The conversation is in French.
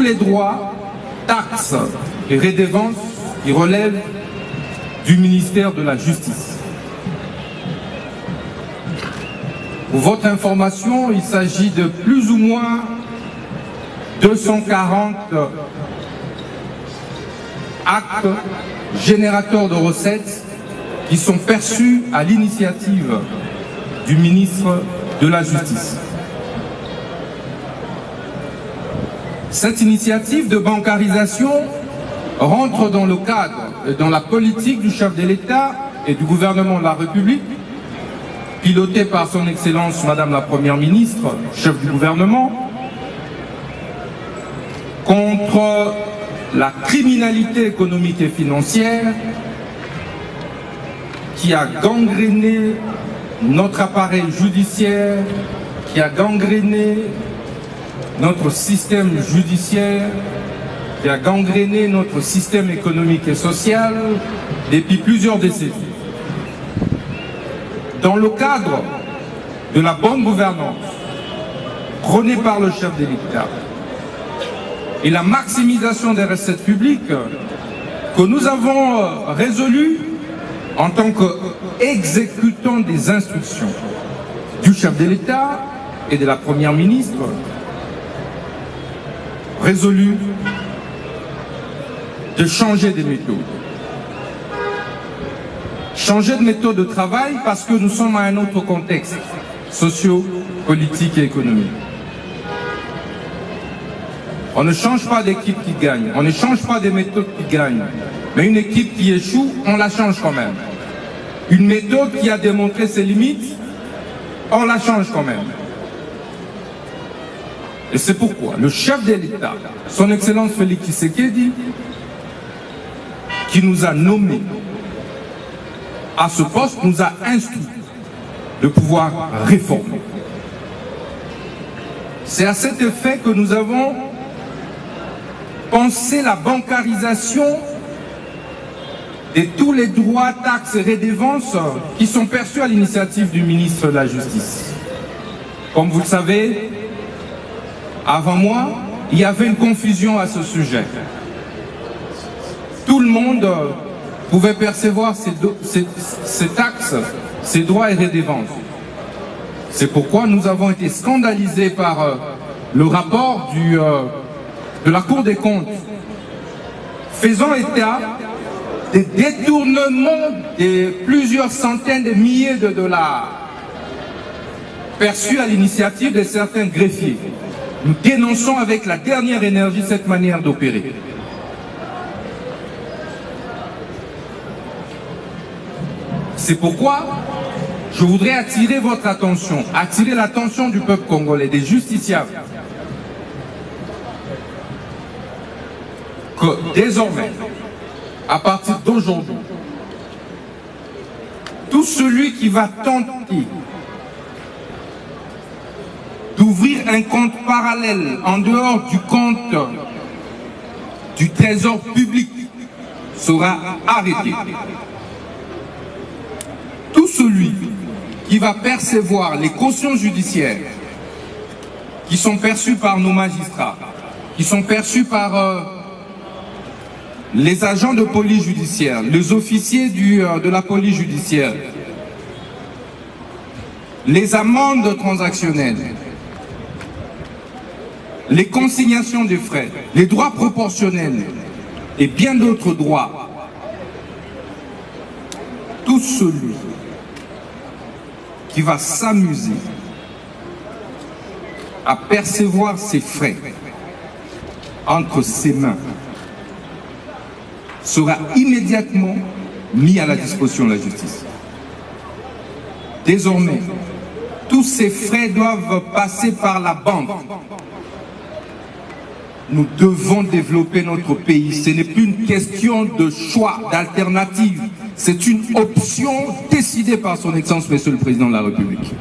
les droits, taxes et redevances qui relèvent du ministère de la Justice. Pour votre information, il s'agit de plus ou moins 240 actes générateurs de recettes qui sont perçus à l'initiative du ministre de la Justice. Cette initiative de bancarisation rentre dans le cadre et dans la politique du chef de l'État et du gouvernement de la République, piloté par son Excellence Madame la Première ministre, chef du gouvernement, contre la criminalité économique et financière qui a gangréné notre appareil judiciaire, qui a gangréné notre système judiciaire, qui a gangréné notre système économique et social depuis plusieurs décennies. Dans le cadre de la bonne gouvernance prônée par le chef de l'État et la maximisation des recettes publiques que nous avons résolu en tant qu'exécutants des instructions du chef de l'État et de la Première ministre, résolu de changer de méthode. Changer de méthode de travail parce que nous sommes à un autre contexte socio-politique et économique. On ne change pas d'équipe qui gagne, on ne change pas des méthodes qui gagnent. Mais une équipe qui échoue, on la change quand même. Une méthode qui a démontré ses limites, on la change quand même. Et c'est pourquoi le chef de l'État, son Excellence Félix Tshisekedi, qui nous a nommés à ce poste, nous a instruit de pouvoir réformer. C'est à cet effet que nous avons pensé la bancarisation de tous les droits, taxes et redevances qui sont perçus à l'initiative du ministre de la Justice. Comme vous le savez, avant moi, il y avait une confusion à ce sujet. Tout le monde pouvait percevoir ces taxes, ces droits et redevances. C'est pourquoi nous avons été scandalisés par le rapport de la Cour des comptes faisant état des détournements de plusieurs centaines de milliers de dollars perçus à l'initiative de certains greffiers. Nous dénonçons avec la dernière énergie cette manière d'opérer. C'est pourquoi je voudrais attirer votre attention, attirer l'attention du peuple congolais, des justiciables, que désormais, à partir d'aujourd'hui, tout celui qui va tenter d'ouvrir un compte parallèle en dehors du compte du trésor public sera arrêté. Tout celui qui va percevoir les cautions judiciaires qui sont perçues par nos magistrats, qui sont perçues par les agents de police judiciaire, les officiers de la police judiciaire, les amendes transactionnelles, les consignations des frais, les droits proportionnels et bien d'autres droits. Tout celui qui va s'amuser à percevoir ses frais entre ses mains sera immédiatement mis à la disposition de la justice. Désormais, tous ces frais doivent passer par la banque. Nous devons développer notre pays. Ce n'est plus une question de choix, d'alternative. C'est une option décidée par son Excellence, Monsieur le Président de la République.